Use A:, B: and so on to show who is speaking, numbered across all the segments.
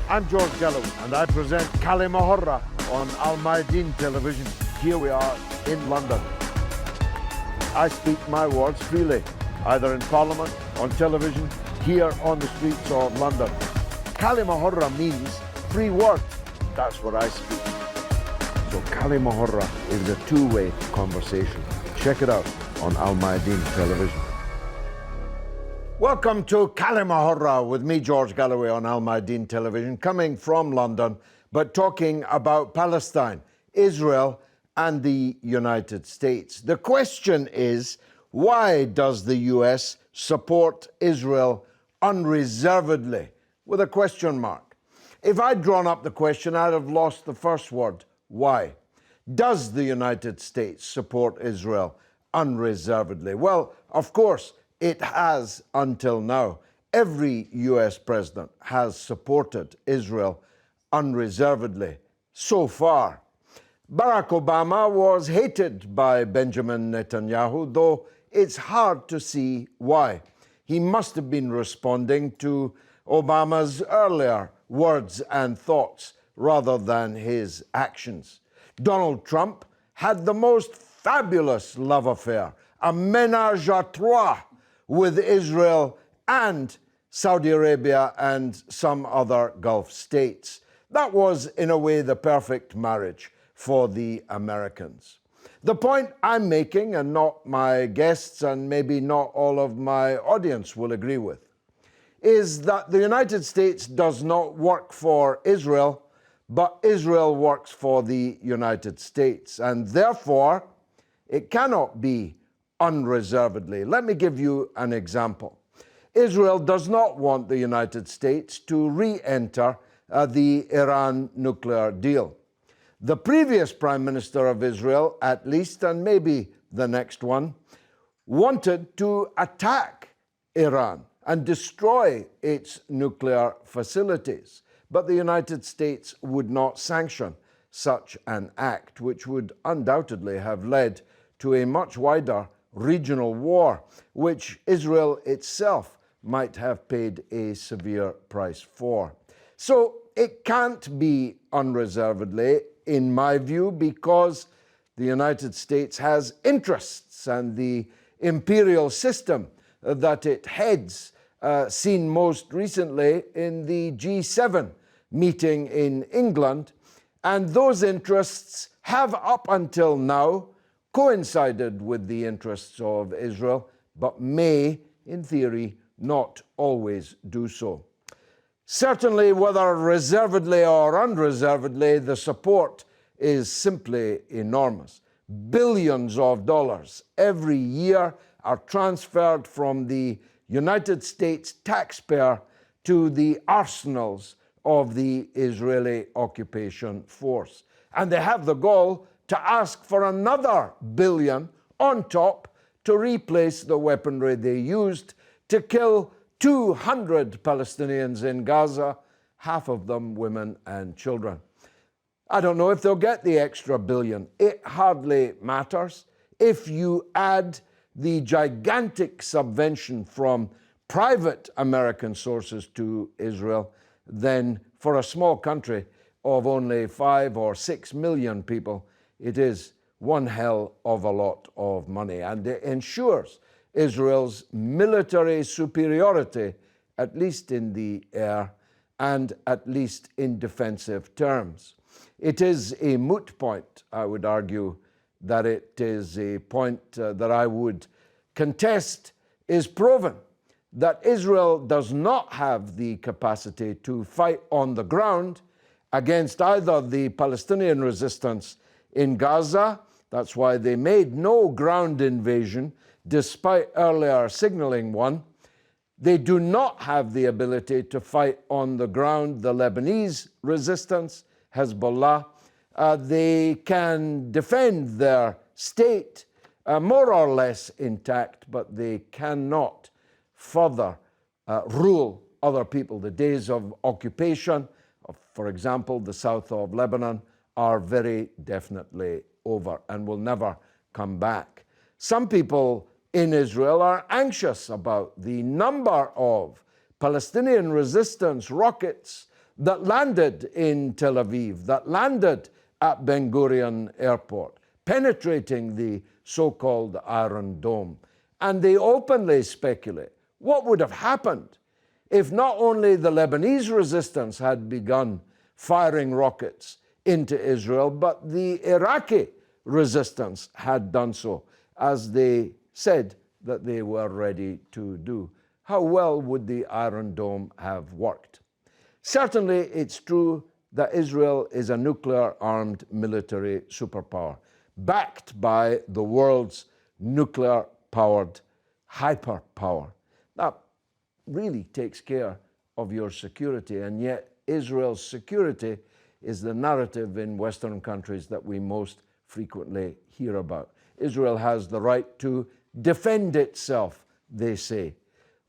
A: I'm George Galloway, and I present Kalimahorra on Al Mayadeen television. Here we are in London. I speak my words freely, either in Parliament, on television, here on the streets of London. Kalimahorra means free word. That's what I speak. So Kalimahorra is a two-way conversation. Check it out on Al Mayadeen television. Welcome to Kalimahorra with me, George Galloway, on Al Mayadeen television, coming from London, but talking about Palestine, Israel, and the United States. The question is, why does the US support Israel unreservedly? With a question mark. If I'd drawn up the question, I'd have lost the first word, why. Does the United States support Israel unreservedly? Well, of course, it has until now. Every US president has supported Israel unreservedly so far. Barack Obama was hated by Benjamin Netanyahu, though it's hard to see why. He must have been responding to Obama's earlier words and thoughts rather than his actions. Donald Trump had the most fabulous love affair, a ménage à trois, with Israel and Saudi Arabia and some other Gulf states. That was, in a way, the perfect marriage for the Americans. The point I'm making, and not my guests and maybe not all of my audience will agree with, is that the United States does not work for Israel, but Israel works for the United States, and therefore it cannot be unreservedly. Let me give you an example. Israel does not want the United States to re-enter the Iran nuclear deal. The previous Prime Minister of Israel, at least, and maybe the next one, wanted to attack Iran and destroy its nuclear facilities. But the United States would not sanction such an act, which would undoubtedly have led to a much wider regional war, which Israel itself might have paid a severe price for. So it can't be unreservedly, in my view, because the United States has interests, and the imperial system that it heads, seen most recently in the G7 meeting in England, and those interests have up until now coincided with the interests of Israel, but may, in theory, not always do so. Certainly, whether reservedly or unreservedly, the support is simply enormous. Billions of dollars every year are transferred from the United States taxpayer to the arsenals of the Israeli occupation force. And they have the gall to ask for another billion on top to replace the weaponry they used to kill 200 Palestinians in Gaza, half of them women and children. I don't know if they'll get the extra billion. It hardly matters. If you add the gigantic subvention from private American sources to Israel, then for a small country of only 5 or 6 million people, it is one hell of a lot of money, and it ensures Israel's military superiority, at least in the air and at least in defensive terms. It is a moot point, I would argue, that it is a point that I would contest is proven, that Israel does not have the capacity to fight on the ground against either the Palestinian resistance in Gaza. That's why they made no ground invasion, despite earlier signaling one. They do not have the ability to fight on the ground the Lebanese resistance, Hezbollah. They can defend their state more or less intact, but they cannot further rule other people. The days of occupation of, for example, the south of Lebanon are very definitely over and will never come back. Some people in Israel are anxious about the number of Palestinian resistance rockets that landed in Tel Aviv, that landed at Ben Gurion Airport, penetrating the so-called Iron Dome. And they openly speculate what would have happened if not only the Lebanese resistance had begun firing rockets into Israel, but the Iraqi resistance had done so, as they said that they were ready to do. How well would the Iron Dome have worked? Certainly, it's true that Israel is a nuclear-armed military superpower, backed by the world's nuclear-powered hyperpower. That really takes care of your security, and yet Israel's security is the narrative in Western countries that we most frequently hear about. Israel has the right to defend itself, they say,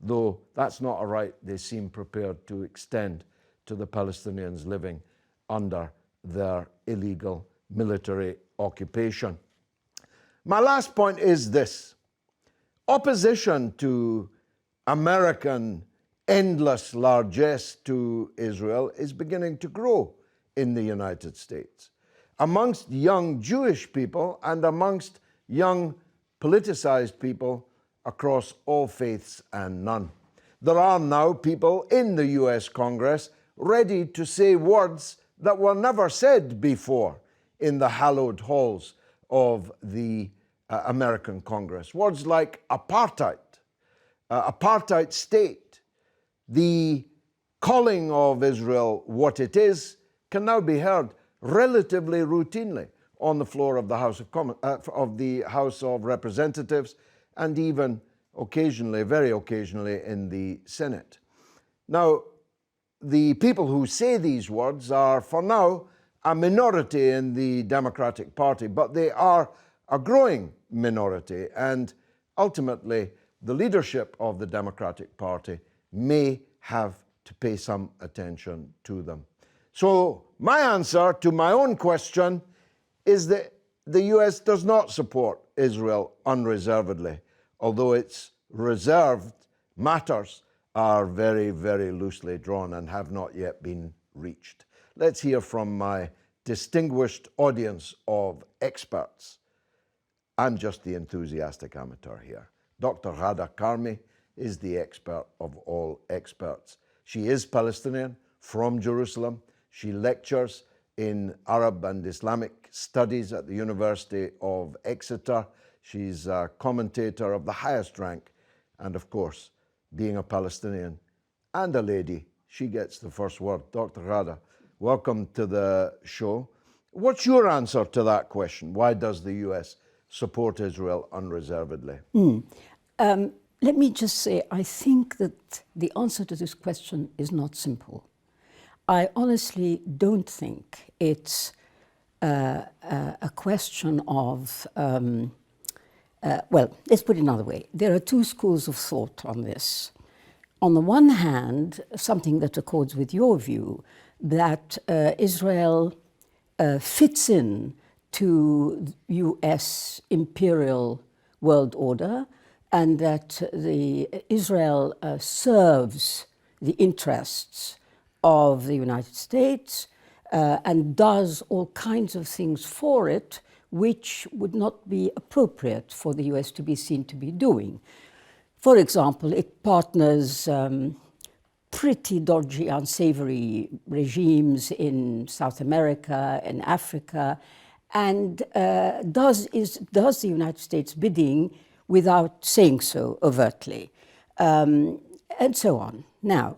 A: though that's not a right they seem prepared to extend to the Palestinians living under their illegal military occupation. My last point is this. Opposition to American endless largesse to Israel is beginning to grow in the United States, amongst young Jewish people and amongst young politicized people across all faiths and none. There are now people in the US Congress ready to say words that were never said before in the hallowed halls of the American Congress. Words like apartheid, apartheid state. The calling of Israel what it is can now be heard relatively routinely on the floor of the House of Representatives, and even occasionally, very occasionally, in the Senate. Now, the people who say these words are, for now, a minority in the Democratic Party, but they are a growing minority, and ultimately, the leadership of the Democratic Party may have to pay some attention to them. So my answer to my own question is that the US does not support Israel unreservedly, although its reserved matters are very, very loosely drawn and have not yet been reached. Let's hear from my distinguished audience of experts. I'm just the enthusiastic amateur here. Dr. Ghada Karmi is the expert of all experts. She is Palestinian, from Jerusalem. She lectures in Arab and Islamic studies at the University of Exeter. She's a commentator of the highest rank. And of course, being a Palestinian and a lady, she gets the first word. Dr. Ghada, welcome to the show. What's your answer to that question? Why does the US support Israel unreservedly?
B: Let me just say, I think that the answer to this question is not simple. I honestly don't think it's a question of, well, let's put it another way. There are two schools of thought on this. On the one hand, something that accords with your view, that Israel fits in to US imperial world order, and that Israel serves the interests of the United States and does all kinds of things for it which would not be appropriate for the US to be seen to be doing. For example, it partners pretty dodgy, unsavory regimes in South America and Africa, and does the United States bidding without saying so overtly, and so on. Now,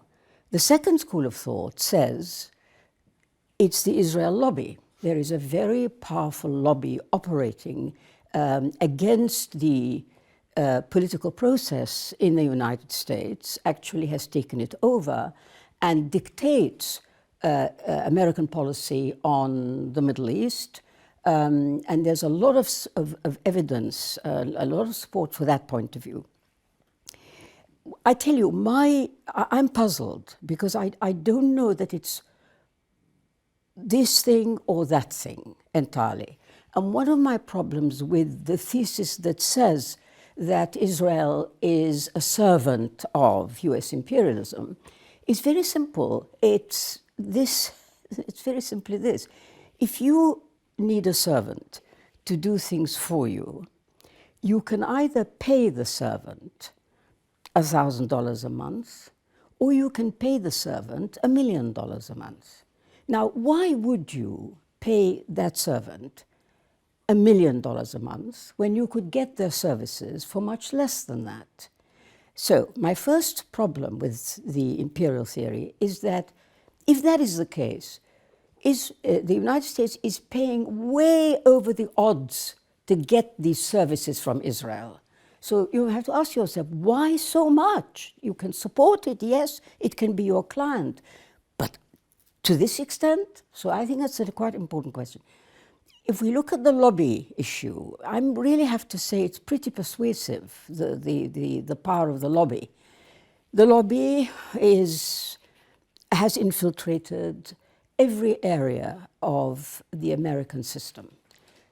B: the second school of thought says it's the Israel lobby. There is a very powerful lobby operating against the political process in the United States, actually has taken it over and dictates American policy on the Middle East. And there's a lot of evidence, a lot of support for that point of view. I tell you, I'm puzzled because I don't know that it's this thing or that thing entirely. And one of my problems with the thesis that says that Israel is a servant of US imperialism is very simple. It's it's very simply this. If you need a servant to do things for you, you can either pay the servant $1,000 a month, or you can pay the servant $1 million a month. Now, why would you pay that servant $1 million a month when you could get their services for much less than that? So my first problem with the imperial theory is that if that is the case, the United States is paying way over the odds to get these services from Israel. So you have to ask yourself, why so much? You can support it, yes, it can be your client, but to this extent? So I think that's a quite important question. If we look at the lobby issue, I really have to say it's pretty persuasive, the power of the lobby. The lobby has infiltrated every area of the American system.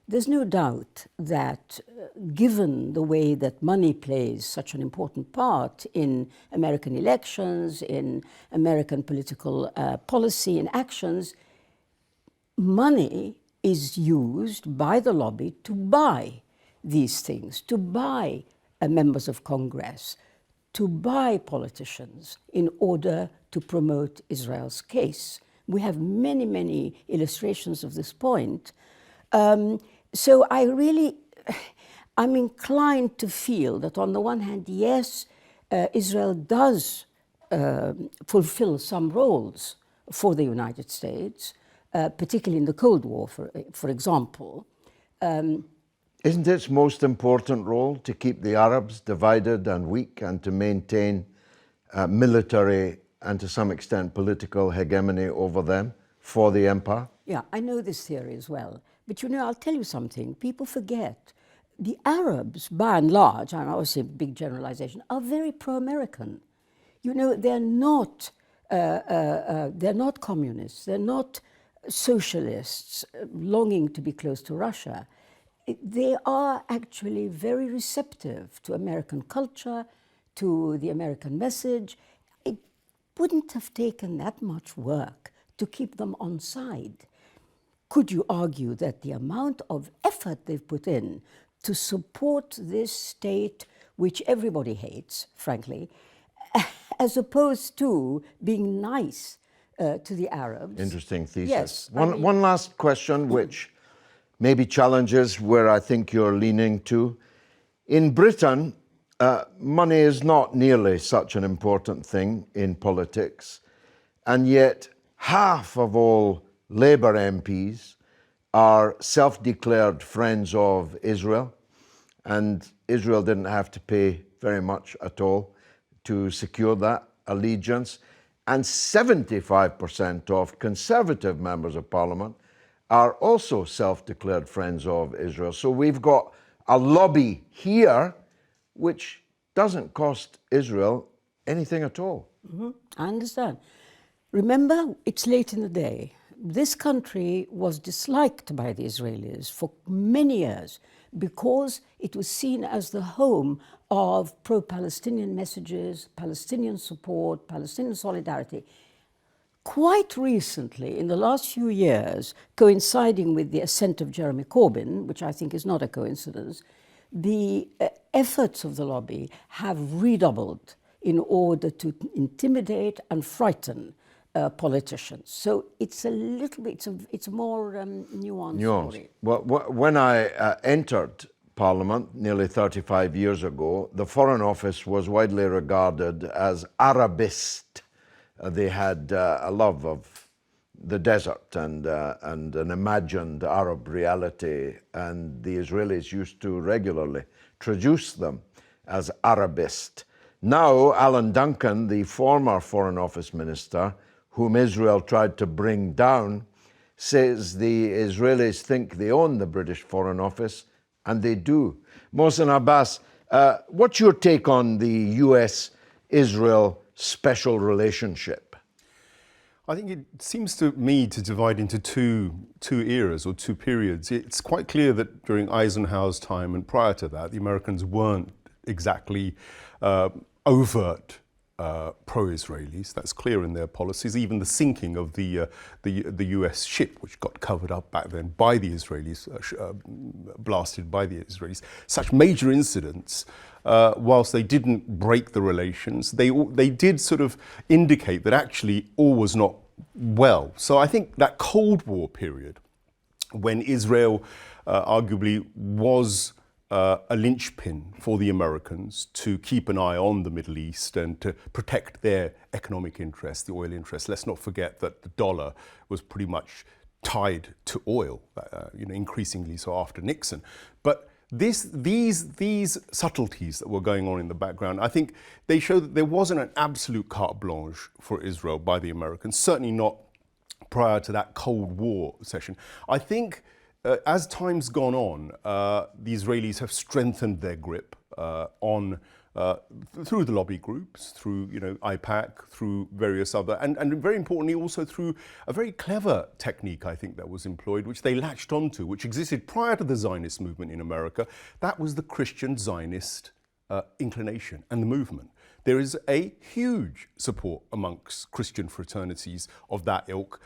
B: There's no doubt that given the way that money plays such an important part in American elections, in American political policy and actions, money is used by the lobby to buy these things, to buy members of Congress, to buy politicians in order to promote Israel's case. We have many, many illustrations of this point. So I'm inclined to feel that on the one hand, yes, Israel does fulfill some roles for the United States, particularly in the Cold War, for example.
A: Isn't its most important role to keep the Arabs divided and weak and to maintain military and to some extent political hegemony over them for the empire?
B: Yeah, I know this theory as well. But you know, I'll tell you something. People forget. The Arabs, by and large, and obviously a big generalization, are very pro-American. You know, they're not communists. They're not socialists longing to be close to Russia. They are actually very receptive to American culture, to the American message. It wouldn't have taken that much work to keep them on side. Could you argue that the amount of effort they've put in to support this state, which everybody hates, frankly, as opposed to being nice to the Arabs?
A: Interesting thesis.
B: Yes.
A: One last question, which maybe challenges where I think you're leaning to. In Britain, money is not nearly such an important thing in politics, and yet half of all Labour MPs are self-declared friends of Israel, and Israel didn't have to pay very much at all to secure that allegiance. And 75% of Conservative members of Parliament are also self-declared friends of Israel. So we've got a lobby here which doesn't cost Israel anything at all.
B: Mm-hmm. I understand. Remember, it's late in the day. This country was disliked by the Israelis for many years because it was seen as the home of pro-Palestinian messages, Palestinian support, Palestinian solidarity. Quite recently, in the last few years, coinciding with the ascent of Jeremy Corbyn, which I think is not a coincidence, the efforts of the lobby have redoubled in order to intimidate and frighten politicians. So it's a little bit, it's a more nuanced story.
A: Well, when I entered Parliament nearly 35 years ago, the Foreign Office was widely regarded as Arabist. They had a love of the desert and an imagined Arab reality, and the Israelis used to regularly traduce them as Arabist. Now, Alan Duncan, the former Foreign Office Minister, whom Israel tried to bring down, says the Israelis think they own the British Foreign Office, and they do. Mohsin Abbas, what's your take on the US-Israel special relationship?
C: I think it seems to me to divide into two eras or two periods. It's quite clear that during Eisenhower's time and prior to that, the Americans weren't exactly overt pro-Israelis. That's clear in their policies. Even the sinking of the US ship, which got covered up back then by the Israelis, blasted by the Israelis. Such major incidents, whilst they didn't break the relations, they did sort of indicate that actually all was not well. So I think that Cold War period, when Israel arguably was a linchpin for the Americans to keep an eye on the Middle East and to protect their economic interests, the oil interests. Let's not forget that the dollar was pretty much tied to oil, increasingly so after Nixon. But these subtleties that were going on in the background, I think they show that there wasn't an absolute carte blanche for Israel by the Americans, certainly not prior to that Cold War session. I think as time's gone on, the Israelis have strengthened their grip through the lobby groups, through IPAC, through various other, and very importantly also through a very clever technique I think that was employed, which they latched onto, which existed prior to the Zionist movement in America. That was the Christian Zionist inclination and the movement. There is a huge support amongst Christian fraternities of that ilk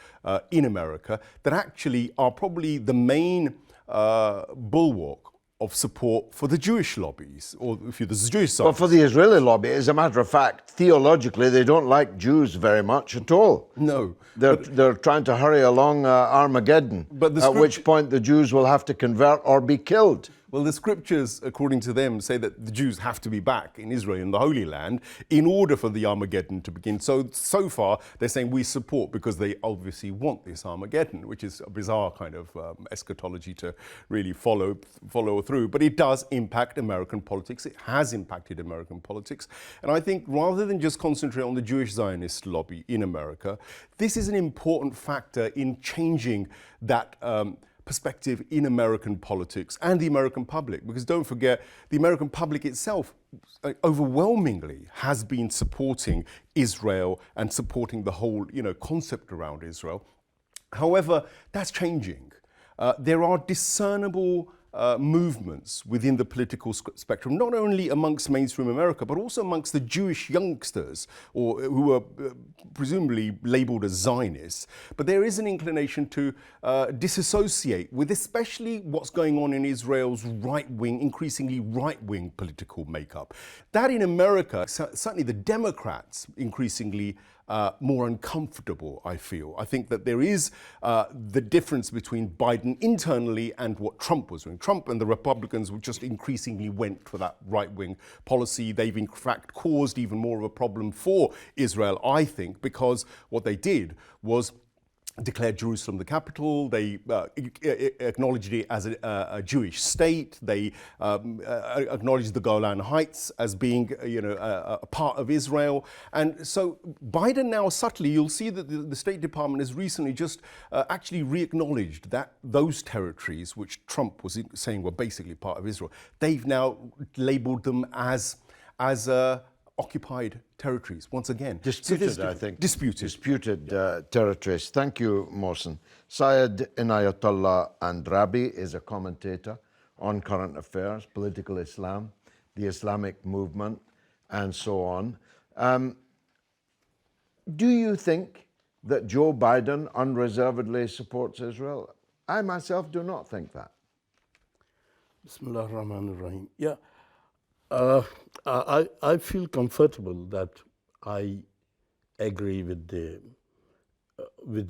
C: in America that actually are probably the main bulwark of support for the Jewish lobbies, or if you're the Jewish side.
A: Well, for the Israeli lobby, as a matter of fact, theologically, they don't like Jews very much at all.
C: No.
A: They're trying to hurry along Armageddon, at which point the Jews will have to convert or be killed.
C: Well, the scriptures, according to them, say that the Jews have to be back in Israel, in the Holy Land, in order for the Armageddon to begin. So far, they're saying we support because they obviously want this Armageddon, which is a bizarre kind of eschatology to really follow through. But it does impact American politics. It has impacted American politics. And I think rather than just concentrate on the Jewish Zionist lobby in America, this is an important factor in changing that perspective in American politics and the American public, because don't forget, the American public itself overwhelmingly has been supporting Israel and supporting the whole concept around Israel. However, that's changing. There are discernible movements within the political spectrum, not only amongst mainstream America, but also amongst the Jewish youngsters, or who are presumably labeled as Zionists. But there is an inclination to disassociate with especially what's going on in Israel's right-wing, increasingly right-wing political makeup. That in America, certainly the Democrats increasingly more uncomfortable, I feel. I think that there is the difference between Biden internally and what Trump was doing. Trump and the Republicans just increasingly went for that right-wing policy. They've in fact caused even more of a problem for Israel, I think, because what they did was declared Jerusalem the capital. They acknowledged it as a Jewish state. They acknowledged the Golan Heights as being, a part of Israel. And so Biden now subtly, you'll see that the State Department has recently just actually re-acknowledged that those territories, which Trump was saying were basically part of Israel, they've now labeled them as occupied territories, once again.
A: Disputed, I think.
C: Disputed
A: territories. Thank you, Mohsin. Syed Inayatullah Andrabi is a commentator on current affairs, political Islam, the Islamic movement, and so on. Do you think that Joe Biden unreservedly supports Israel? I myself do not think that.
D: Bismillah ar-Rahman ar-Rahim. Yeah. I feel comfortable that I agree with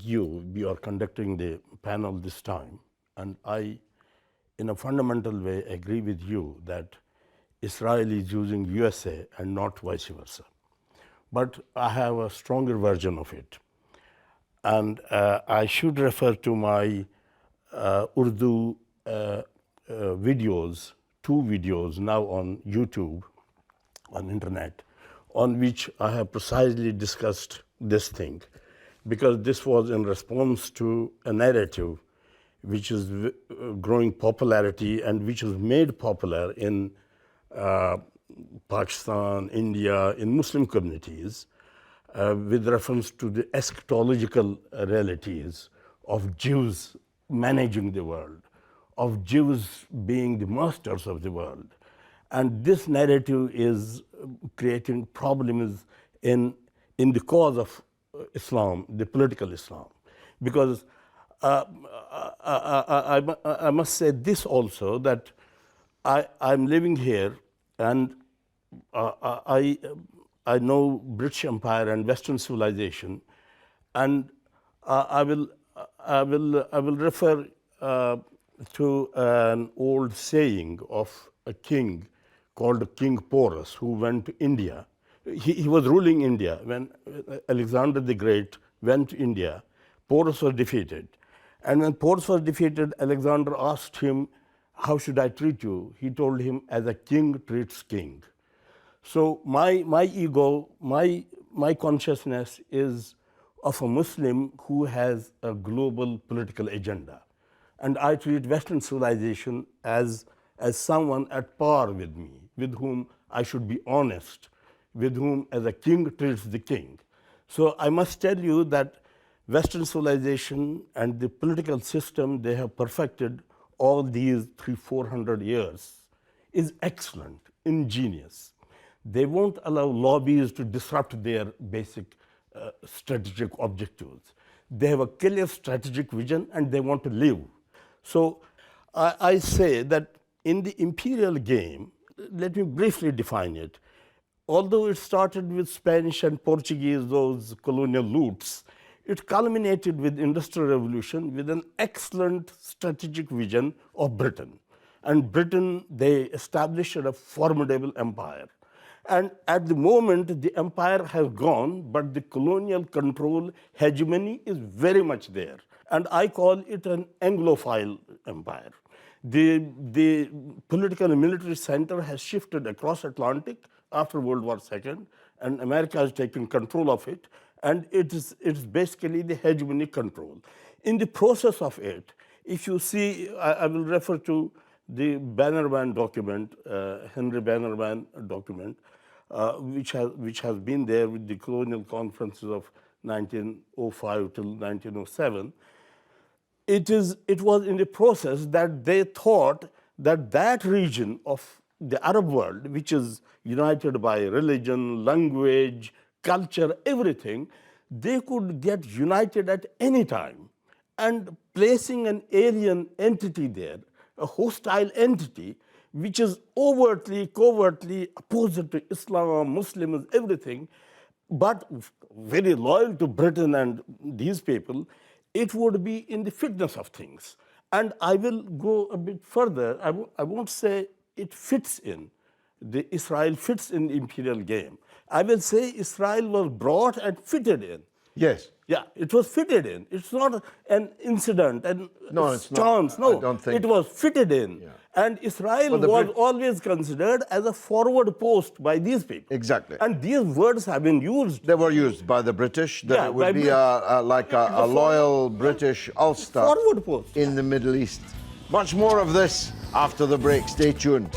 D: you. We are conducting the panel this time, and I, in a fundamental way, agree with you that Israel is using USA and not vice versa. But I have a stronger version of it, and I should refer to my Urdu videos. 2 videos now on YouTube, on internet, on which I have precisely discussed this thing, because this was in response to a narrative which is growing popularity and which was made popular in Pakistan, India, in Muslim communities, with reference to the eschatological realities of Jews managing the world, of Jews being the masters of the world. And this narrative is creating problems in the cause of Islam, the political Islam. Because I must say this also, that I'm living here, and I know British Empire and Western civilization, and I will refer to an old saying of a king called King Porus, who went to India. He was ruling India when Alexander the Great went to India. Porus was defeated, and when Porus was defeated, Alexander asked him, "How should I treat you?" He told him, "As a king treats king." So my ego, my consciousness is of a Muslim who has a global political agenda, and I treat Western civilization as someone at par with me, with whom I should be honest, with whom as a king treats the king. So I must tell you that Western civilization and the political system they have perfected all these 300-400 years is excellent, ingenious. They won't allow lobbies to disrupt their basic strategic objectives. They have a clear strategic vision and they want to live. So I say that in the imperial game, let me briefly define it. Although it started with Spanish and Portuguese, those colonial loots, it culminated with Industrial Revolution with an excellent strategic vision of Britain. And Britain, they established a formidable empire. And at the moment, the empire has gone, but the colonial control hegemony is very much there. And I call it an Anglophile empire. The political and military center has shifted across Atlantic after World War II, and America has taken control of it, and it's basically the hegemony control. In the process of it, if you see, I will refer to the Bannerman document, Henry Bannerman document, which has been there with the colonial conferences of 1905 till 1907. It was in the process that they thought that region of the Arab world, which is united by religion, language, culture, everything, they could get united at any time. And placing an alien entity there, a hostile entity, which is overtly, covertly opposite to Islam, Muslims, everything, but very loyal to Britain and these people, it would be in the fitness of things. And I will go a bit further. I won't say it fits in. Israel fits in the imperial game. I will say Israel was brought and fitted in.
A: Yes.
D: Yeah, it was fitted in. It's not an incident and
A: it's
D: chance.
A: not.
D: No,
A: I don't think.
D: It was fitted in.
A: Yeah.
D: And Israel was always considered as a forward post by these people.
A: Exactly.
D: And these words have been used.
A: They were used by the British. That
D: Yeah,
A: it would
D: by
A: be a loyal British Ulster
D: Forward post.
A: in the Middle East. Much more of this after the break. Stay tuned.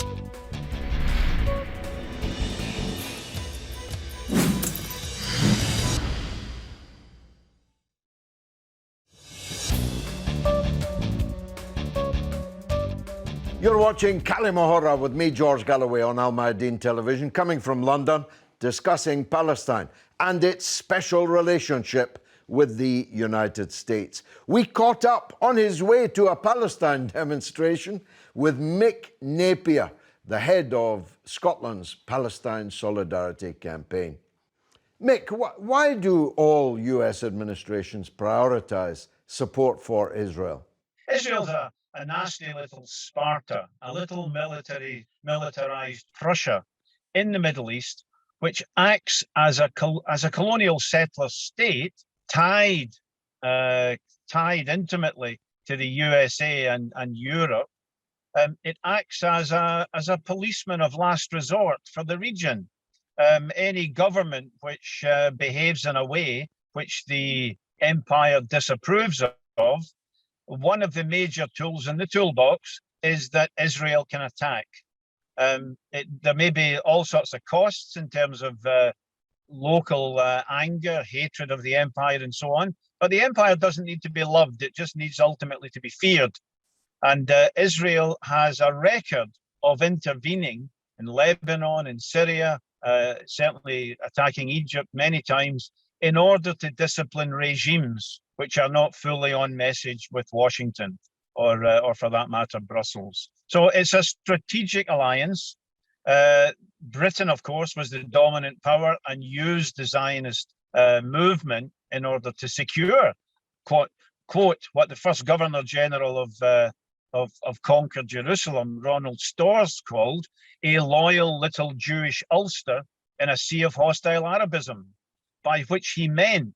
A: You're watching Kalimahora with me, George Galloway, on Al Mayadeen Television, coming from London, discussing Palestine and its special relationship with the United States. We caught up on his way to a Palestine demonstration with Mick Napier, the head of Scotland's Palestine Solidarity Campaign. Mick, why do all US administrations prioritize support for Israel?
E: Israel's a nasty little Sparta, a little militarized Prussia in the Middle East, which acts as a colonial settler state tied intimately to the USA and Europe. It acts as a policeman of last resort for the region. Any government which behaves in a way which the empire disapproves of, one of the major tools in the toolbox is that Israel can attack. There may be all sorts of costs in terms of local anger, hatred of the empire and so on, but the empire doesn't need to be loved, it just needs ultimately to be feared. And Israel has a record of intervening in Lebanon, in Syria, certainly attacking Egypt many times, in order to discipline regimes which are not fully on message with Washington or for that matter, Brussels. So it's a strategic alliance. Britain, of course, was the dominant power and used the Zionist movement in order to secure, quote, what the first Governor General of conquered Jerusalem, Ronald Storrs, called a loyal little Jewish Ulster in a sea of hostile Arabism, by which he meant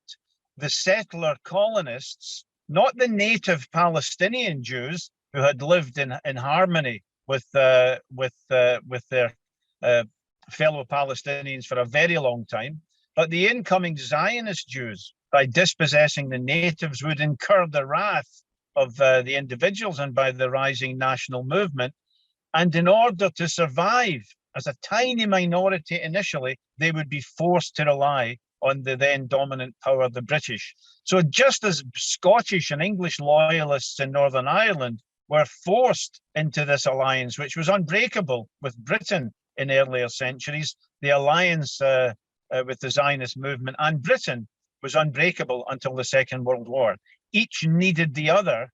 E: the settler colonists, not the native Palestinian Jews who had lived in harmony with their fellow Palestinians for a very long time, but the incoming Zionist Jews, by dispossessing the natives, would incur the wrath of the individuals and by the rising national movement. And in order to survive as a tiny minority initially, they would be forced to rely on the then dominant power, the British. So just as Scottish and English loyalists in Northern Ireland were forced into this alliance, which was unbreakable with Britain in earlier centuries, the alliance with the Zionist movement and Britain was unbreakable until the Second World War. Each needed the other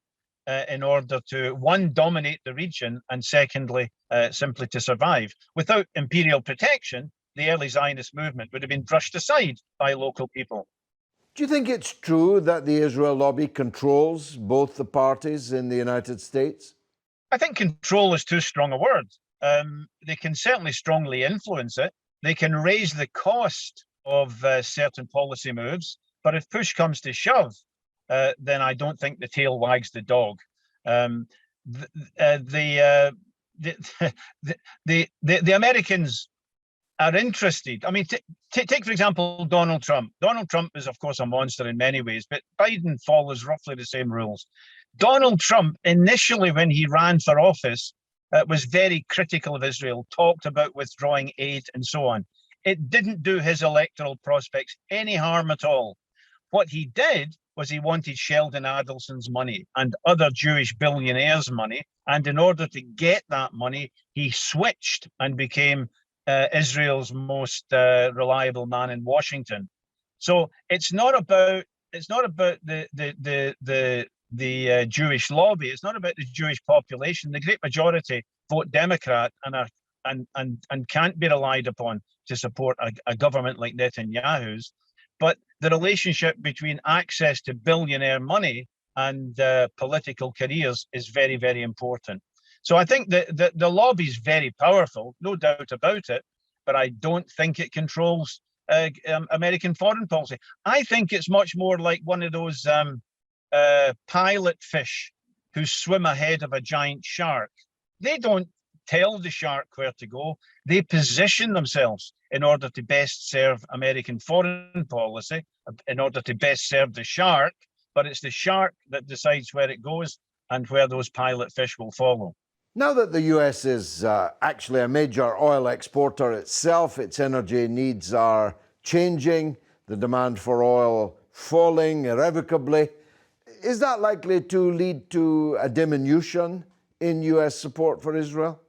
E: in order to, one, dominate the region, and secondly, simply to survive. Without imperial protection, the early Zionist movement would have been brushed aside by local people.
A: Do you think it's true that the Israel lobby controls both the parties in the United States?
E: I think control is too strong a word. They can certainly strongly influence it. They can raise the cost of certain policy moves, but if push comes to shove, then I don't think the tail wags the dog. The Americans are interested. I mean, take for example, Donald Trump. Donald Trump is, of course, a monster in many ways, but Biden follows roughly the same rules. Donald Trump, initially when he ran for office, was very critical of Israel, talked about withdrawing aid and so on. It didn't do his electoral prospects any harm at all. What he did was he wanted Sheldon Adelson's money and other Jewish billionaires' money. And in order to get that money, he switched and became Israel's most reliable man in Washington. So it's not about the Jewish lobby. It's not about the Jewish population. The great majority vote Democrat and can't be relied upon to support a government like Netanyahu's. But the relationship between access to billionaire money and political careers is very, very important. So I think that the lobby is very powerful, no doubt about it, but I don't think it controls American foreign policy. I think it's much more like one of those pilot fish who swim ahead of a giant shark. They don't tell the shark where to go. They position themselves in order to best serve American foreign policy, in order to best serve the shark, but it's the shark that decides where it goes and where those pilot fish will follow.
A: Now that the US is actually a major oil exporter itself, its energy needs are changing, the demand for oil falling irrevocably. Is that likely to lead to a diminution in US support for Israel?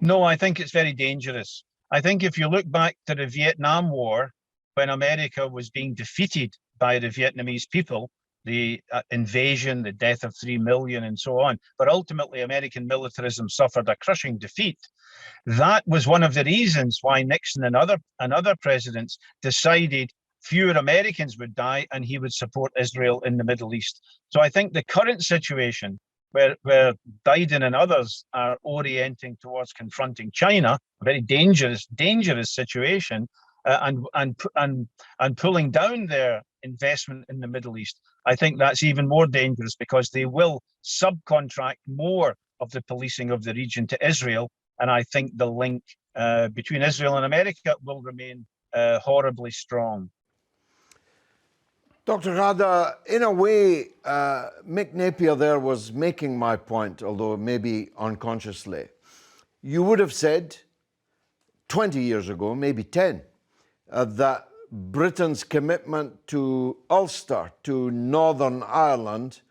E: No, I think it's very dangerous. I think if you look back to the Vietnam War, when America was being defeated by the Vietnamese people, the invasion, the death of 3 million and so on, but ultimately American militarism suffered a crushing defeat. That was one of the reasons why Nixon and other presidents decided fewer Americans would die and he would support Israel in the Middle East. So I think the current situation where Biden and others are orienting towards confronting China, a very dangerous situation, and pulling down their investment in the Middle East, I think that's even more dangerous because they will subcontract more of the policing of the region to Israel. And I think the link between Israel and America will remain horribly strong.
A: Dr. Ghada, in a way, Mick Napier there was making my point, although maybe unconsciously. You would have said 20 years ago, maybe 10, that Britain's commitment to Ulster, to Northern Ireland,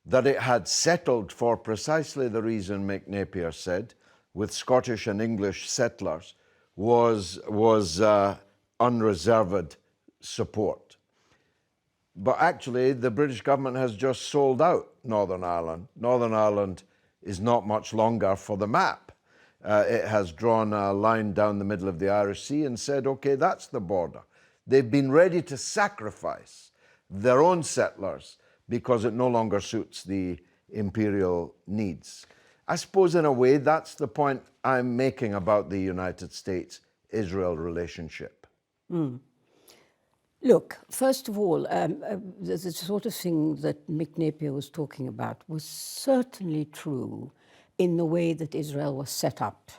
A: that it had settled for precisely the reason Mick Napier said, with Scottish and English settlers, was unreserved support. But actually, the British government has just sold out Northern Ireland. Northern Ireland is not much longer for the map. It has drawn a line down the middle of the Irish Sea and said, okay, that's the border. They've been ready to sacrifice their own settlers because it no longer suits the imperial needs. I suppose in a way that's the point I'm making about the United States-Israel relationship.
B: Look, first of all, the sort of thing that Mick Napier was talking about was certainly true in the way that Israel was set up.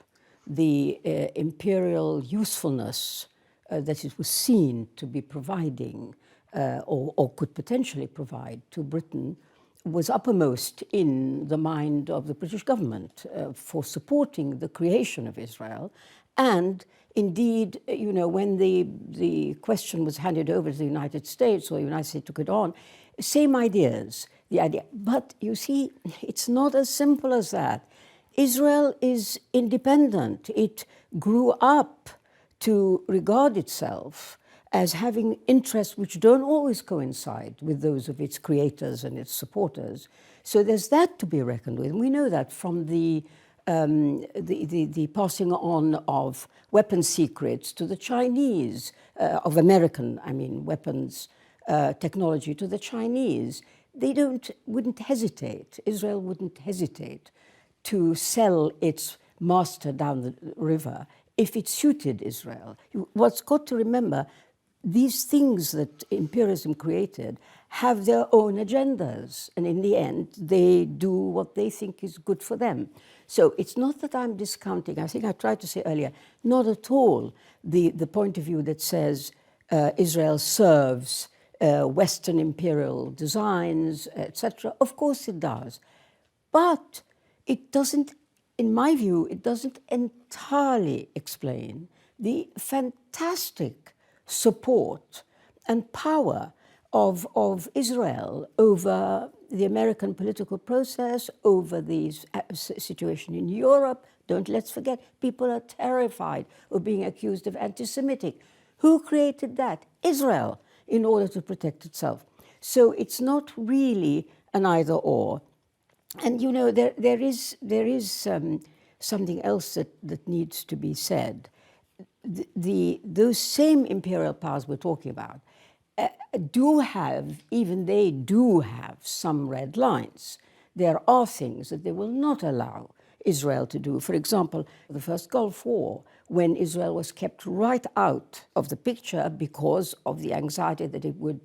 B: The imperial usefulness that it was seen to be providing or could potentially provide to Britain was uppermost in the mind of the British government for supporting the creation of Israel. And indeed, you know, when the question was handed over to the United States, or the United States took it on, same ideas, the idea. But you see, it's not as simple as that. Israel is independent. It grew up to regard itself as having interests which don't always coincide with those of its creators and its supporters. So there's that to be reckoned with. And we know that from the passing on of weapons secrets to the Chinese, of American, weapons technology to the Chinese. They wouldn't hesitate, Israel wouldn't hesitate to sell its master down the river if it suited Israel. What's got to remember, these things that imperialism created have their own agendas, and in the end, they do what they think is good for them. So it's not that I'm discounting, I think I tried to say earlier, not at all the point of view that says Israel serves Western imperial designs, etc. Of course it does. But it doesn't, in my view, it doesn't entirely explain the fantastic support and power of Israel over the American political process, over the situation in Europe. Let's forget, people are terrified of being accused of anti-Semitic. Who created that? Israel, in order to protect itself. So it's not really an either or. And you know, there is something else that needs to be said. Those same imperial powers we're talking about do have some red lines. There are things that they will not allow Israel to do. For example, the first Gulf War, when Israel was kept right out of the picture because of the anxiety that it would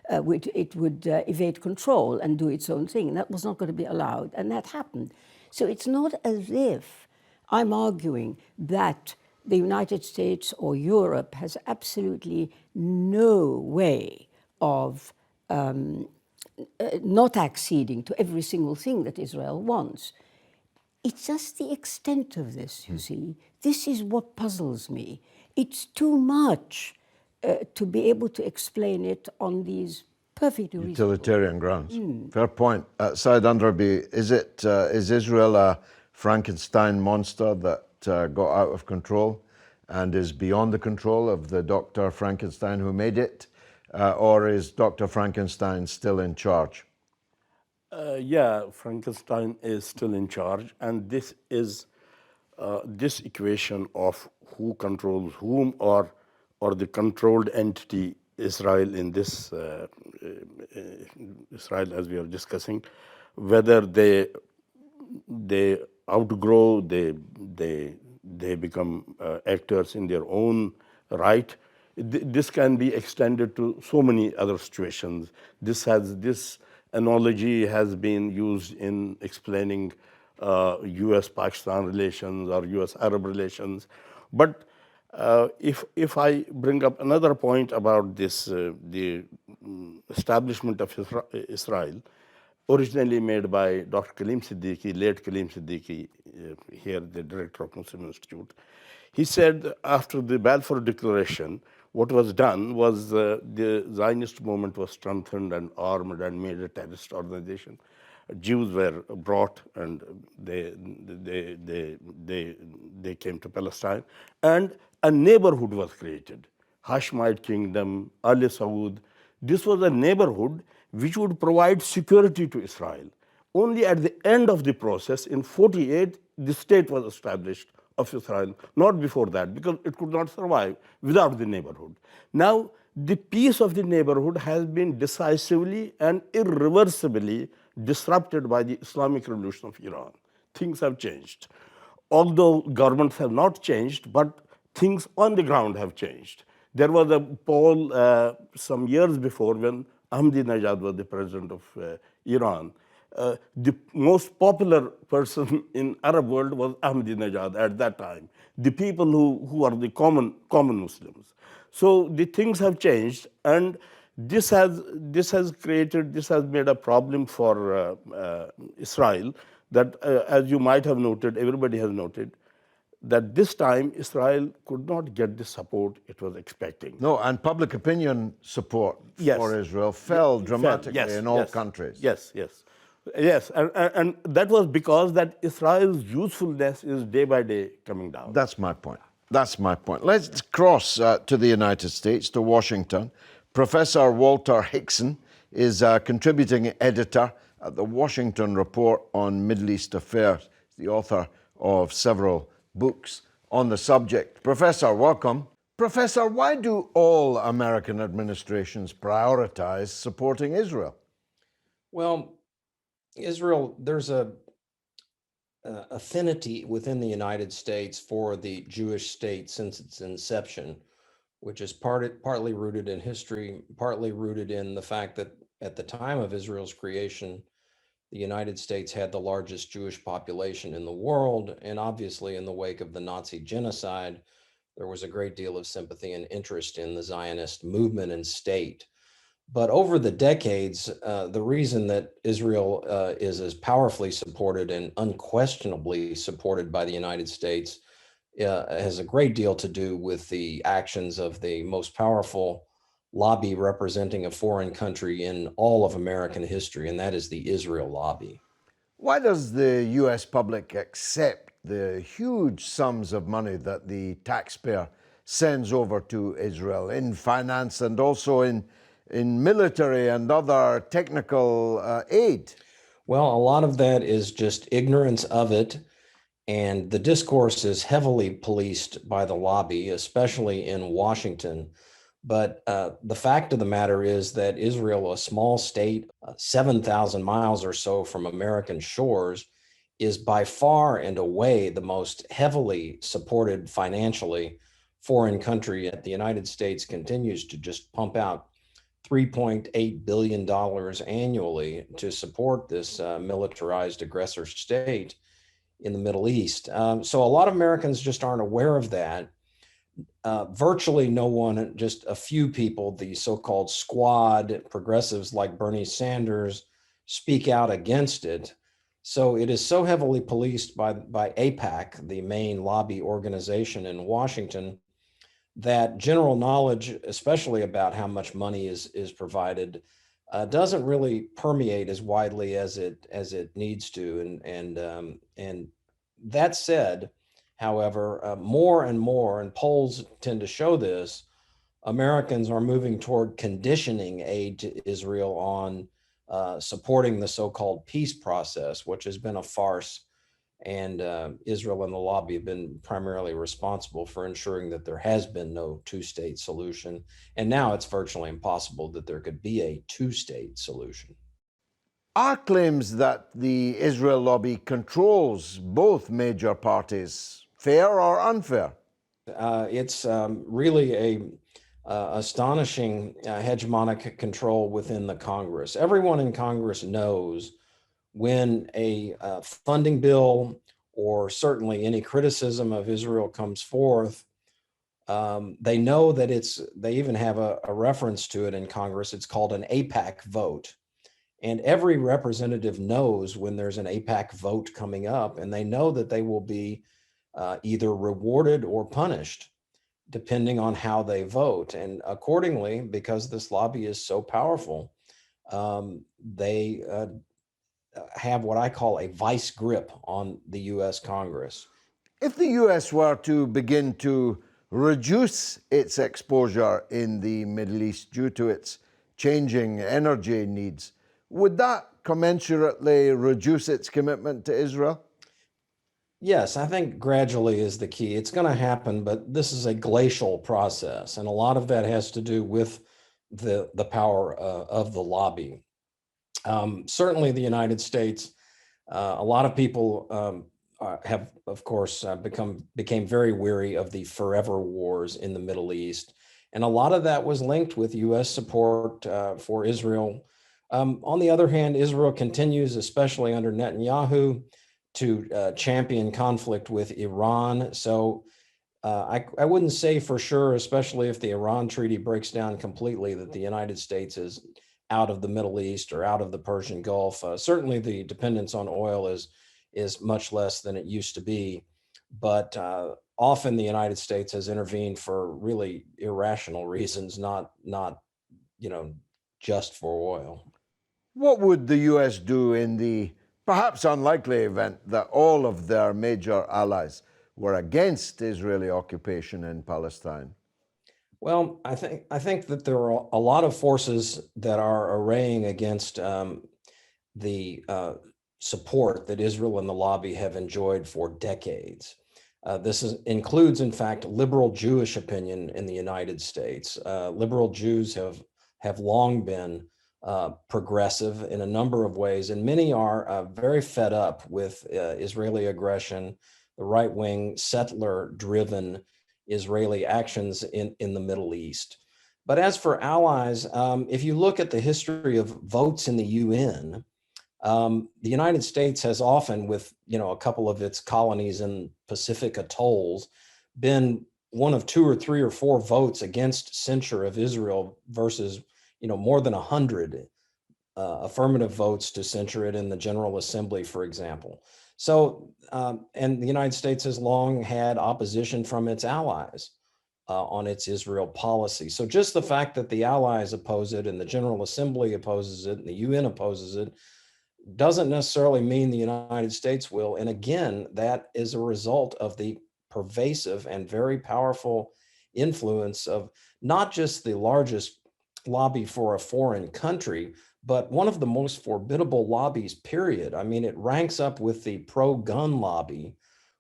B: evade control and do its own thing. That was not going to be allowed, and that happened. So it's not as if I'm arguing that the United States or Europe has absolutely no way of not acceding to every single thing that Israel wants. It's just the extent of this, you see. This is what puzzles me. It's too much to be able to explain it on these perfectly reasonable
A: utilitarian grounds. Fair point. Syed Andrabi, is Israel a Frankenstein monster that got out of control and is beyond the control of the Dr. Frankenstein who made it? Or is Dr. Frankenstein still in charge?
D: Yeah, Frankenstein is still in charge, and this is this equation of who controls whom, or the controlled entity Israel in this Israel as we are discussing, whether they outgrow, they become actors in their own right. This can be extended to so many other situations. This analogy has been used in explaining U.S.-Pakistan relations or U.S.-Arab relations. But if I bring up another point about this, the establishment of Israel, originally made by Dr. Kaleem Siddiqui, late Kaleem Siddiqui, here the director of Muslim Institute, he said after the Balfour Declaration, what was done was the Zionist movement was strengthened and armed and made a terrorist organization. Jews were brought and they came to Palestine, and a neighborhood was created. Hashemite kingdom, Al Saud. This was a neighborhood which would provide security to Israel. Only at the end of the process, in 48, the state was established of Israel, not before that, because it could not survive without the neighborhood. Now, the peace of the neighborhood has been decisively and irreversibly disrupted by the Islamic Revolution of Iran. Things have changed. Although governments have not changed, but things on the ground have changed. There was a poll some years before when Ahmadinejad was the president of Iran. The most popular person in Arab world was Ahmadinejad at that time. The people who are the common Muslims. So the things have changed, and this has made a problem for Israel that, as you might have noted, everybody has noted, that this time Israel could not get the support it was expecting.
A: No, and public opinion support for Israel fell dramatically in all countries.
D: Yes, and that was because that Israel's usefulness is day by day coming down.
A: That's my point. Let's cross to the United States, to Washington. Professor Walter Hixson is a contributing editor at the Washington Report on Middle East Affairs, the author of several books on the subject. Professor, welcome. Professor, why do all American administrations prioritize supporting Israel?
F: Well, Israel, there's a affinity within the United States for the Jewish state since its inception, which is partly rooted in history, partly rooted in the fact that at the time of Israel's creation, the United States had the largest Jewish population in the world, and obviously in the wake of the Nazi genocide, there was a great deal of sympathy and interest in the Zionist movement and state. But over the decades, the reason that Israel is as powerfully supported and unquestionably supported by the United States has a great deal to do with the actions of the most powerful lobby representing a foreign country in all of American history, and that is the Israel lobby.
A: Why does the US public accept the huge sums of money that the taxpayer sends over to Israel in finance and also in military and other technical aid?
F: Well, a lot of that is just ignorance of it, and the discourse is heavily policed by the lobby, especially in Washington. But the fact of the matter is that Israel, a small state, 7,000 miles or so from American shores, is by far and away the most heavily supported financially foreign country. The United States continues to just pump out $3.8 billion annually to support this militarized aggressor state in the Middle East. So a lot of Americans just aren't aware of that. Virtually no one, just a few people, the so-called squad progressives like Bernie Sanders, speak out against it. So it is so heavily policed by AIPAC, the main lobby organization in Washington, that general knowledge, especially about how much money is provided, doesn't really permeate as widely as it needs to. And that said, however, more and more, and polls tend to show this, Americans are moving toward conditioning aid to Israel on supporting the so-called peace process, which has been a farce. And Israel and the lobby have been primarily responsible for ensuring that there has been no two-state solution. And now it's virtually impossible that there could be a two-state solution.
A: Are claims that the Israel lobby controls both major parties fair or unfair?
F: It's really a astonishing hegemonic control within the Congress. Everyone in Congress knows when a funding bill or certainly any criticism of Israel comes forth, they know that they even have a reference to it in Congress. It's called an AIPAC vote. And every representative knows when there's an AIPAC vote coming up, and they know that they will be either rewarded or punished, depending on how they vote. And accordingly, because this lobby is so powerful, they have what I call a vice grip on the U.S. Congress.
A: If the US were to begin to reduce its exposure in the Middle East due to its changing energy needs, would that commensurately reduce its commitment to Israel?
F: Yes, I think gradually is the key. It's going to happen, but this is a glacial process, and a lot of that has to do with the power of the lobby. Certainly, the United States, a lot of people have, of course, became very weary of the forever wars in the Middle East, and a lot of that was linked with U.S. support for Israel. On the other hand, Israel continues, especially under Netanyahu, to champion conflict with Iran. So I wouldn't say for sure, especially if the Iran treaty breaks down completely, that the United States is out of the Middle East or out of the Persian Gulf. Certainly the dependence on oil is much less than it used to be. But often the United States has intervened for really irrational reasons, not just for oil.
A: What would the US do in the perhaps unlikely event that all of their major allies were against Israeli occupation in Palestine?
F: Well, I think that there are a lot of forces that are arraying against the support that Israel and the lobby have enjoyed for decades. Includes, in fact, liberal Jewish opinion in the United States. Liberal Jews have long been progressive in a number of ways, and many are very fed up with Israeli aggression, the right-wing settler-driven Israeli actions in the Middle East. But as for allies, if you look at the history of votes in the UN, the United States has often, with a couple of its colonies in Pacific atolls, been one of 2 or 3 or 4 votes against censure of Israel versus more than 100 affirmative votes to censure it in the General Assembly, for example. So, and the United States has long had opposition from its allies on its Israel policy. So just the fact that the allies oppose it and the General Assembly opposes it and the UN opposes it doesn't necessarily mean the United States will. And again, that is a result of the pervasive and very powerful influence of not just the largest lobby for a foreign country, but one of the most formidable lobbies, period. I mean, it ranks up with the pro-gun lobby,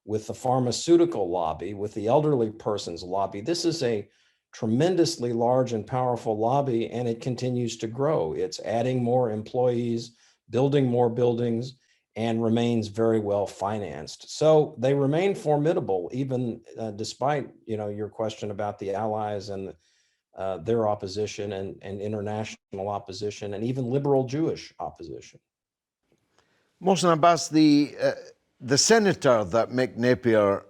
F: with the pharmaceutical lobby, with the elderly persons lobby. This is a tremendously large and powerful lobby, and it continues to grow. It's adding more employees, building more buildings, and remains very well financed. So they remain formidable, even despite your question about the allies and their opposition and international opposition and even liberal Jewish opposition.
A: Mohsin Abbas, the senator that Mick Napier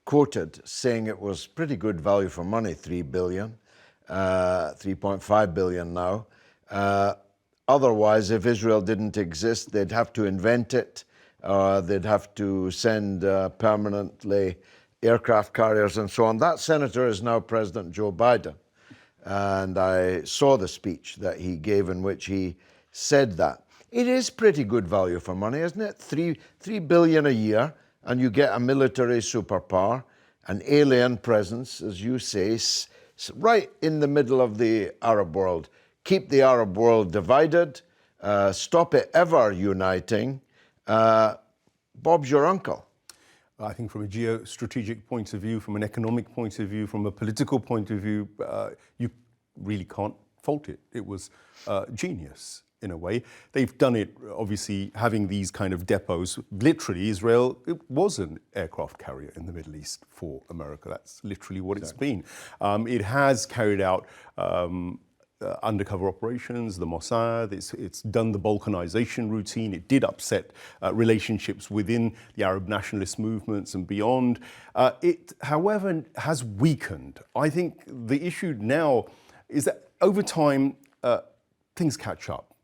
A: quoted saying it was pretty good value for money, $3 billion, 3.5 billion now. Otherwise, if Israel didn't exist, they'd have to invent it. They'd have to send permanently aircraft carriers and so on. That senator is now President Joe Biden. And I saw the speech that he gave in which he said that. It is pretty good value for money, isn't it? $3 billion a year, and you get a military superpower, an alien presence, as you say, right in the middle of the Arab world. Keep the Arab world divided, stop it ever uniting. Bob's your uncle.
C: I think from a geostrategic point of view, from an economic point of view, from a political point of view, you really can't fault it. It was genius in a way. They've done it, obviously, having these kind of depots. Literally, Israel, it was an aircraft carrier in the Middle East for America. That's literally what it's been. It has carried out undercover operations, the Mossad, it's done the balkanization routine. It did upset relationships within the Arab nationalist movements and beyond. It, however, has weakened. I think the issue now is that over time, things catch up.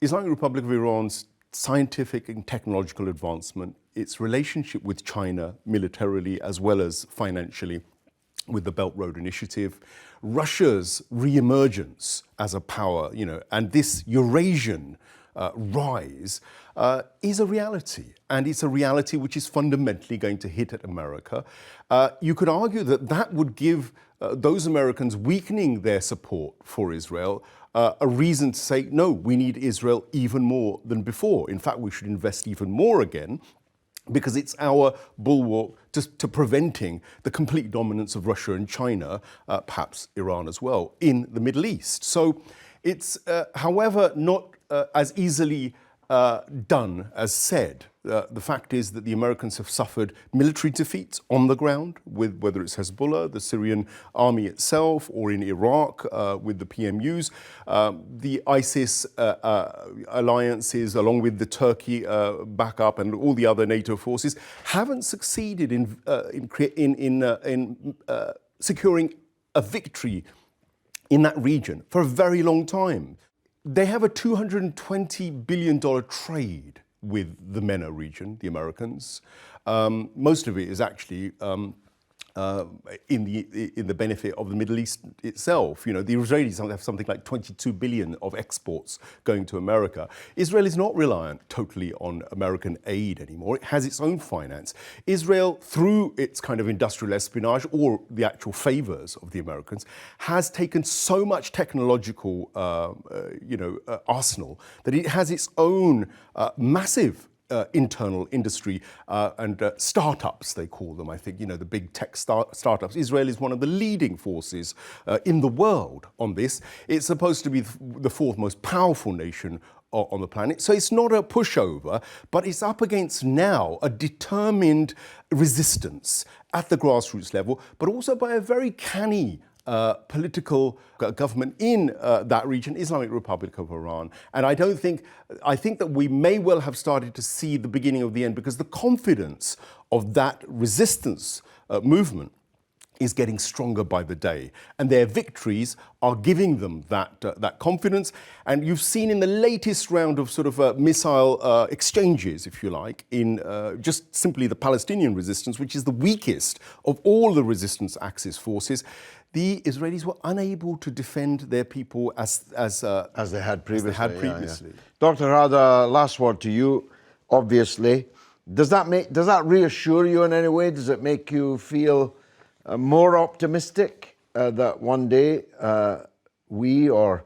C: Islamic Republic of Iran's scientific and technological advancement, its relationship with China militarily as well as financially, with the Belt Road Initiative, Russia's re-emergence as a power, and this Eurasian rise is a reality. And it's a reality which is fundamentally going to hit at America. You could argue that that would give those Americans weakening their support for Israel a reason to say, no, we need Israel even more than before. In fact, we should invest even more again, because it's our bulwark to preventing the complete dominance of Russia and China, perhaps Iran as well, in the Middle East. So it's, however, not as easily done as said. The fact is that the Americans have suffered military defeats on the ground, with whether it's Hezbollah, the Syrian army itself, or in Iraq with the PMUs. The ISIS alliances, along with the Turkey backup and all the other NATO forces, haven't succeeded in securing a victory in that region for a very long time. They have a $220 billion trade with the MENA region, the Americans. Most of it is actually in the benefit of the Middle East itself. You know, the Israelis have something like 22 billion of exports going to America. Israel is not reliant totally on American aid anymore. It has its own finance. Israel, through its kind of industrial espionage or the actual favors of the Americans, has taken so much technological, arsenal that it has its own massive internal industry and startups, they call them, I think, the big tech startups. Israel is one of the leading forces in the world on this. It's supposed to be the fourth most powerful nation on the planet. So it's not a pushover, but it's up against now a determined resistance at the grassroots level, but also by a very canny political government in that region, Islamic Republic of Iran. And I think that we may well have started to see the beginning of the end, because the confidence of that resistance movement is getting stronger by the day. And their victories are giving them that confidence. And you've seen in the latest round of sort of missile exchanges, if you like, in just simply the Palestinian resistance, which is the weakest of all the resistance axis forces, the Israelis were unable to defend their people as
A: they had previously.
C: Yeah.
A: Dr. Ghada, last word to you. Obviously, does that reassure you in any way? Does it make you feel more optimistic that one day we or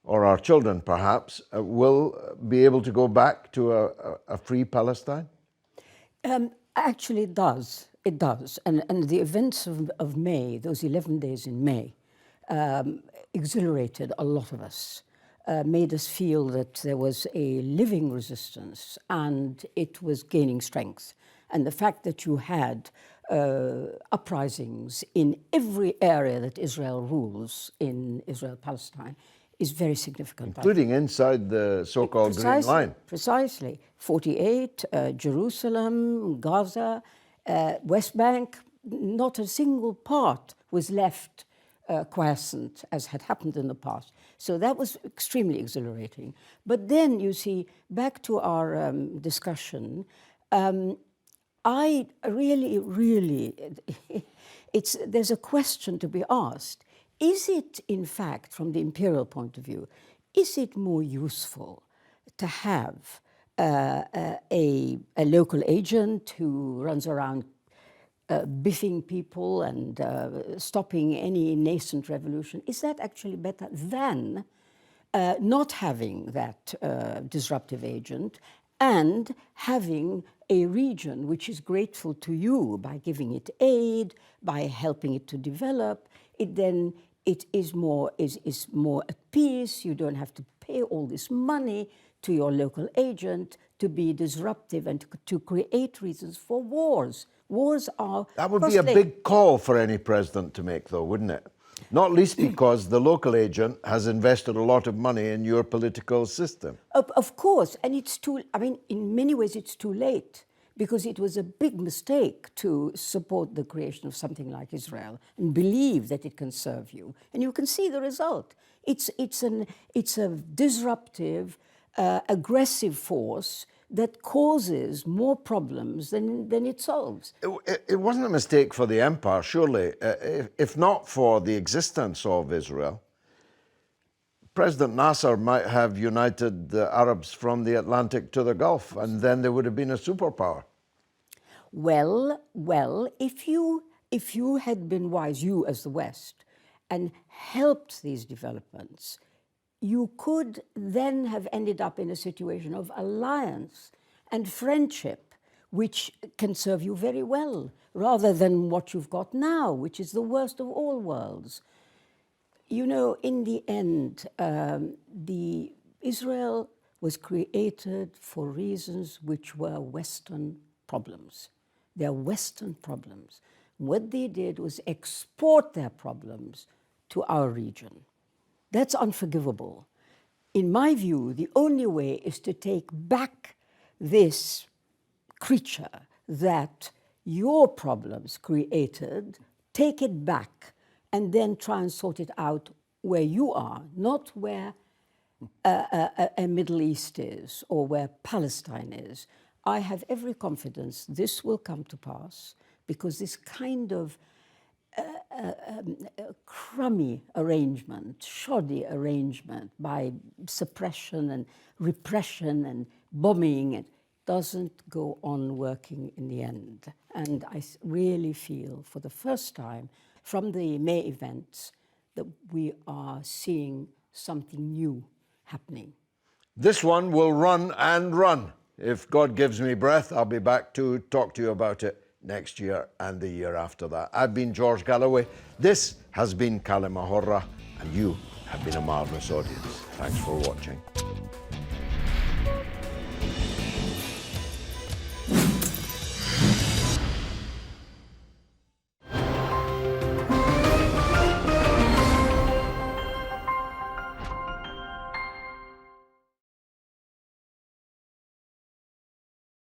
A: our children perhaps will be able to go back to a free Palestine?
B: Actually, it does. It does. And the events of May, those 11 days in May, exhilarated a lot of us, made us feel that there was a living resistance and it was gaining strength. And the fact that you had uprisings in every area that Israel rules in Israel-Palestine is very significant.
A: Including inside the so-called Green Line.
B: Precisely. 48, Jerusalem, Gaza, West Bank, not a single part was left quiescent, as had happened in the past. So that was extremely exhilarating. But then, you see, back to our discussion, I really, there's a question to be asked. Is it, in fact, from the imperial point of view, is it more useful to have a local agent who runs around biffing people and stopping any nascent revolution? Is that actually better than not having that disruptive agent and having a region which is grateful to you by giving it aid, by helping it to develop? It is more at peace. You don't have to pay all this money to your local agent to be disruptive and to create reasons for wars. Wars are
A: That would
B: costly.
A: be a big call for any president to make, though, wouldn't it? Not least because the local agent has invested a lot of money in your political system.
B: Of course, and in many ways it's too late, because it was a big mistake to support the creation of something like Israel and believe that it can serve you. And you can see the result. It's a disruptive, aggressive force that causes more problems than it solves.
A: It wasn't a mistake for the empire, surely. If not for the existence of Israel, President Nasser might have united the Arabs from the Atlantic to the Gulf, and then they would have been a superpower.
B: Well, if you had been wise, you as the West, and helped these developments, you could then have ended up in a situation of alliance and friendship, which can serve you very well, rather than what you've got now, which is the worst of all worlds. You know, in the end, Israel was created for reasons which were Western problems. They're Western problems. What they did was export their problems to our region. That's unforgivable. In my view, the only way is to take back this creature that your problems created, take it back, and then try and sort it out where you are, not where a Middle East is or where Palestine is. I have every confidence this will come to pass, because this kind of crummy arrangement, shoddy arrangement by suppression and repression and bombing, it doesn't go on working in the end. And I really feel for the first time from the May events that we are seeing something new happening.
A: This one will run and run. If God gives me breath, I'll be back to talk to you about it next year and the year after that. I've been George Galloway. This has been Kalima Horra, and you have been a marvelous audience. Thanks for watching.